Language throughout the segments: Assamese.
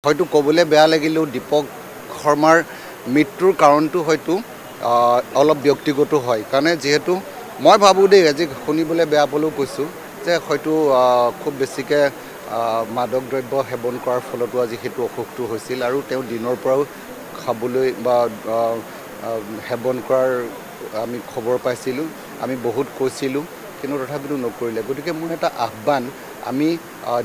হয়তো ক'বলৈ বেয়া লাগিলেও দীপক শৰ্মাৰ মৃত্যুৰ কাৰণটো হয়তো অলপ ব্যক্তিগত হয় কাৰণ যেহেতু মই ভাবোঁ দেই আজি শুনিবলৈ বেয়া পালেও কৈছোঁ যে হয়তো খুব বেছিকৈ মাদক দ্ৰব্য সেৱন কৰাৰ ফলতো আজি সেইটো অসুখটো হৈছিল আৰু তেওঁ দিনৰ পৰাও খাবলৈ বা সেৱন কৰাৰ আমি খবৰ পাইছিলোঁ আমি বহুত কৈছিলোঁ কিন্তু তথাপিতো নকৰিলে গতিকে মোৰ এটা আহ্বান আমি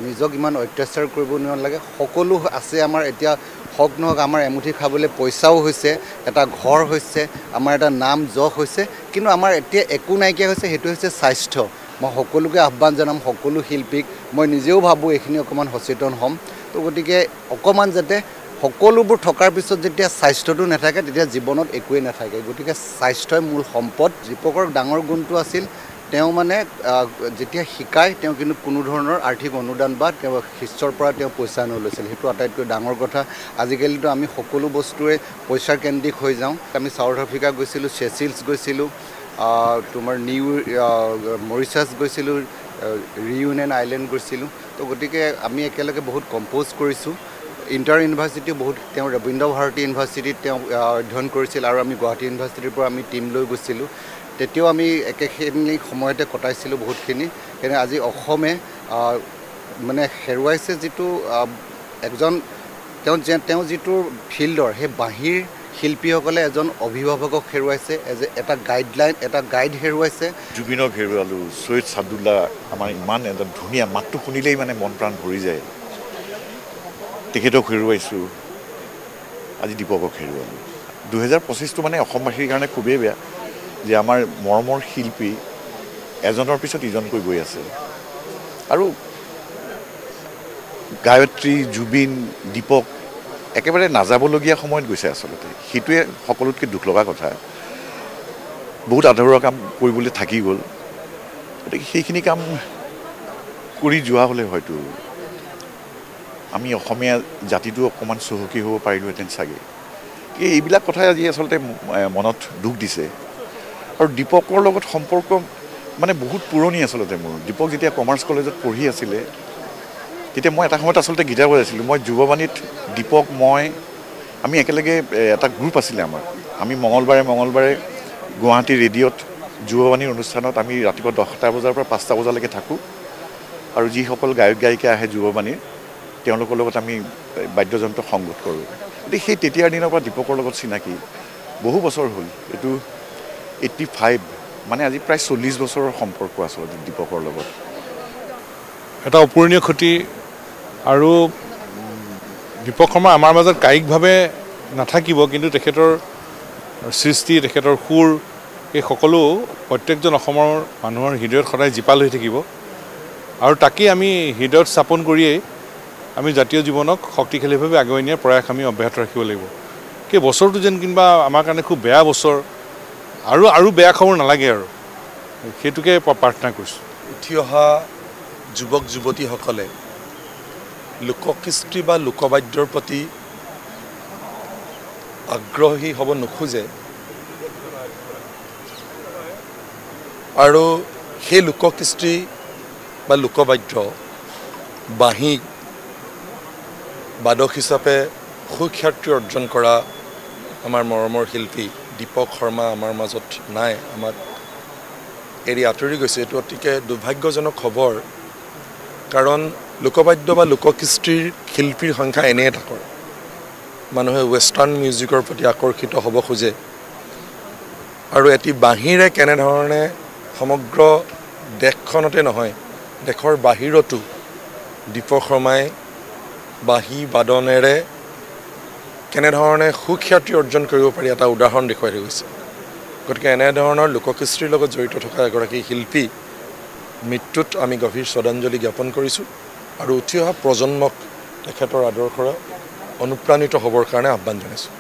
নিজক ইমান অত্যাচাৰ কৰিব নালাগে সকলো আছে আমাৰ এতিয়া হক নহওক আমাৰ এমুঠি খাবলৈ পইচাও হৈছে এটা ঘৰ হৈছে আমাৰ এটা নাম যশ হৈছে কিন্তু আমাৰ এতিয়া একো নাইকিয়া হৈছে সেইটো হৈছে স্বাস্থ্য মই সকলোকে আহ্বান জনাম সকলো শিল্পীক মই নিজেও ভাবোঁ এইখিনি অকণমান সচেতন হ'ম তো গতিকে অকণমান যাতে সকলোবোৰ থকাৰ পিছত যেতিয়া স্বাস্থ্যটো নাথাকে তেতিয়া জীৱনত একোৱেই নাথাকে গতিকে স্বাস্থ্যই মূল সম্পদ দীপকৰ ডাঙৰ গুণটো আছিল তেওঁ মানে যেতিয়া শিকায় তেওঁ কিন্তু কোনো ধৰণৰ আৰ্থিক অনুদান বা তেওঁ শিষ্যৰ পৰা তেওঁ পইচা নলৈছিল সেইটো আটাইতকৈ ডাঙৰ কথা আজিকালিতো আমি সকলো বস্তুৱে পইচাৰ কেন্দ্ৰিক হৈ যাওঁ আমি চাউথ আফ্ৰিকা গৈছিলোঁ চেচিলছ গৈছিলোঁ তোমাৰ মৰিচাছ গৈছিলোঁ ৰিউনিয়ন আইলেণ্ড গৈছিলোঁ তো গতিকে আমি একেলগে বহুত কম্প'জ কৰিছোঁ ইণ্টাৰ ইউনিভাৰ্চিটিও বহুত তেওঁ ৰবীন্দ্ৰ ভাৰতী ইউনিভাৰ্চিটিত তেওঁ অধ্যয়ন কৰিছিল আৰু আমি গুৱাহাটী ইউনিভাৰ্চিটিৰ পৰা আমি টীম লৈ গৈছিলোঁ তেতিয়াও আমি একেখিনি সময়তে কটাইছিলোঁ বহুতখিনি কিন্তু আজি অসমে মানে হেৰুৱাইছে যিটো একজন তেওঁ যিটো ফিল্ডৰ সেই বাহিৰ শিল্পীসকলে এজন অভিভাৱকক হেৰুৱাইছে এটা গাইডলাইন এটা গাইড হেৰুৱাইছে জুবিনক হেৰুৱালোঁ সৈয়দ ছাদুল্লাহ আমাৰ ইমান এটা ধুনীয়া মাতটো শুনিলেই মানে মন প্ৰাণ ভৰি যায় তেখেতক হেৰুৱাইছোঁ আজি দীপকক হেৰুৱালোঁ 2025টো মানে অসমবাসীৰ কাৰণে খুবেই বেয়া যে আমাৰ মৰমৰ শিল্পী এজনৰ পিছত ইজনকৈ গৈ আছে আৰু গায়ত্ৰী জুবিন দীপক একেবাৰে নাযাবলগীয়া সময়ত গৈছে আচলতে সেইটোৱে সকলোতকৈ দুখ লগা কথা বহুত আধৰুৱা কাম কৰিবলৈ থাকি গ'ল গতিকে সেইখিনি কাম কৰি যোৱা হ'লে হয়তো আমি অসমীয়া জাতিটো অকণমান চহকী হ'ব পাৰিলোহেঁতেন চাগে এইবিলাক কথাই আজি আচলতে মনত দুখ দিছে আৰু দীপকৰ লগত সম্পৰ্ক মানে বহুত পুৰণি আচলতে মোৰ দীপক যেতিয়া কমাৰ্চ কলেজত পঢ়ি আছিলে তেতিয়া মই এটা সময়ত আচলতে গীটাৰ বজাইছিলোঁ মই যুৱবাণীত দীপক মই আমি একেলগে এটা গ্ৰুপ আছিলে আমাৰ আমি মঙলবাৰে গুৱাহাটী ৰেডিঅ'ত যুৱবাণীৰ অনুষ্ঠানত আমি ৰাতিপুৱা 10টা বজাৰ পৰা 5টা বজালৈকে থাকোঁ আৰু যিসকল গায়ক গায়িকা আহে যুৱবাণীৰ তেওঁলোকৰ লগত আমি বাদ্যযন্ত্ৰ সংগত কৰোঁ গতিকে সেই তেতিয়াৰ দিনৰ পৰা দীপকৰ লগত চিনাকি বহু বছৰ হ'ল এইটো 85 মানে আজি প্ৰায় 40 বছৰৰ সম্পৰ্ক আচলতে দীপকৰ লগত এটা অপূৰণীয় ক্ষতি আৰু দীপক শৰ্মা আমাৰ মাজত কায়িকভাৱে নাথাকিব কিন্তু তেখেতৰ সৃষ্টি তেখেতৰ সুৰ এই সকলো প্ৰত্যেকজন অসমৰ মানুহৰ হৃদয়ত সদায় জীপাল হৈ থাকিব আৰু তাকেই আমি হৃদয়ত স্থাপন কৰিয়েই আমি জাতীয় জীৱনক শক্তিশালীভাৱে আগুৱাই নিয়াৰ প্ৰয়াস আমি অব্যাহত ৰাখিব লাগিব সেই বছৰটো যেন কিবা আমাৰ কাৰণে খুব বেয়া বছৰ আৰু বেয়া খবৰ নালাগে আৰু সেইটোকে প্ৰাৰ্থনা কৰিছোঁ উঠি অহা যুৱক যুৱতীসকলে লোককৃষ্টি বা লোকবাদ্যৰ প্ৰতি আগ্ৰহী হ'ব নোখোজে আৰু সেই লোককৃষ্টি বা লোকবাদ্য বাঁহী বাদক হিচাপে সুখ্যাতি অৰ্জন কৰা আমাৰ মৰমৰ শিল্পী দীপক শৰ্মা আমাৰ মাজত নাই আমাক এৰি আঁতৰি গৈছে এইটো অতিকে দুৰ্ভাগ্যজনক খবৰ কাৰণ লোকবাদ্য বা লোককৃষ্টিৰ শিল্পীৰ সংখ্যা এনেই তাকৰ মানুহে ৱেষ্টাৰ্ণ মিউজিকৰ প্ৰতি আকৰ্ষিত হ'ব খোজে আৰু এটি বাঁহীৰে কেনেধৰণে সমগ্ৰ দেশখনতে নহয় দেশৰ বাহিৰতো দীপক শৰ্মাই বাঁহী বাদনেৰে কেনেধৰণে সুখ্যাতি অৰ্জন কৰিব পাৰি এটা উদাহৰণ দেখুৱাই থৈ গৈছে গতিকে এনেধৰণৰ লোককৃষ্টিৰ লগত জড়িত থকা এগৰাকী শিল্পী মৃত্যুত আমি গভীৰ শ্ৰদ্ধাঞ্জলি জ্ঞাপন কৰিছোঁ আৰু উঠি অহা প্ৰজন্মক তেখেতৰ আদৰ্শৰে অনুপ্ৰাণিত হ'বৰ কাৰণে আহ্বান জনাইছোঁ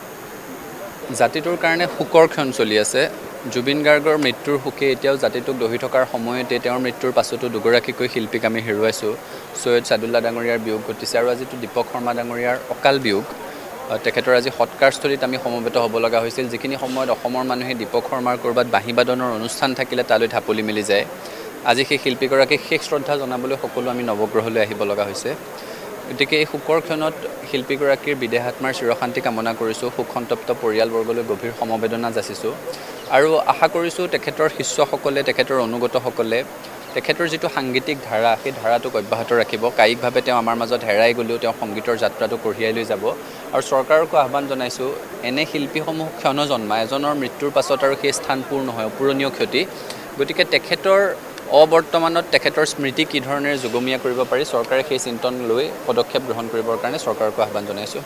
জাতিটোৰ কাৰণে শোকৰ ক্ষণ চলি আছে জুবিন গাৰ্গৰ মৃত্যুৰ শোকে এতিয়াও জাতিটোক দহি থকাৰ সময়তে তেওঁৰ মৃত্যুৰ পাছতো দুগৰাকীকৈ শিল্পীক আমি হেৰুৱাইছোঁ সৈয়দ ছাদুল্লাহ ডাঙৰীয়াৰ বিয়োগ ঘটিছে আৰু আজিতো দীপক শৰ্মা ডাঙৰীয়াৰ অকাল বিয়োগ তেখেতৰ আজি সৎকাৰস্থলীত আমি সমবেত হ'ব লগা হৈছিল যিখিনি সময়ত অসমৰ মানুহে দীপক শৰ্মাৰ ক'ৰবাত বাঁহী বাদনৰ অনুষ্ঠান থাকিলে তালৈ ঢাপলি মেলি যায় আজি সেই শিল্পীগৰাকীক শেষ শ্ৰদ্ধা জনাবলৈ সকলো আমি নৱগ্ৰহলৈ আহিব লগা হৈছে গতিকে এই শোকৰ ক্ষণত শিল্পীগৰাকীৰ বিদেহাত্মাৰ চিৰশান্তি কামনা কৰিছোঁ, শোকসন্তপ্ত পৰিয়ালবৰ্গলৈ গভীৰ সমবেদনা যাচিছোঁ আৰু আশা কৰিছোঁ তেখেতৰ শিষ্যসকলে, তেখেতৰ অনুগতসকলে তেখেতৰ যিটো সাংগীতিক ধাৰা, সেই ধাৰাটোক অব্যাহত ৰাখিব। কায়িকভাৱে তেওঁ আমাৰ মাজত হেৰাই গ'লেও তেওঁ সংগীতৰ যাত্ৰাটো কঢ়িয়াই লৈ যাব। আৰু চৰকাৰকো আহ্বান জনাইছোঁ, এনে শিল্পীসমূহ ক্ষণজন্মা, এজনৰ মৃত্যুৰ পাছত আৰু সেই স্থান পূৰ নহয়, অপূৰণীয় ক্ষতি। গতিকে তেখেতৰ অবৰ্তমানত তেখেতৰ স্মৃতি কি ধৰণেৰে যুগমীয়া কৰিব পাৰি, চৰকাৰে সেই চিন্তন লৈ পদক্ষেপ গ্ৰহণ কৰিবৰ কাৰণে চৰকাৰকো আহ্বান জনাইছোঁ।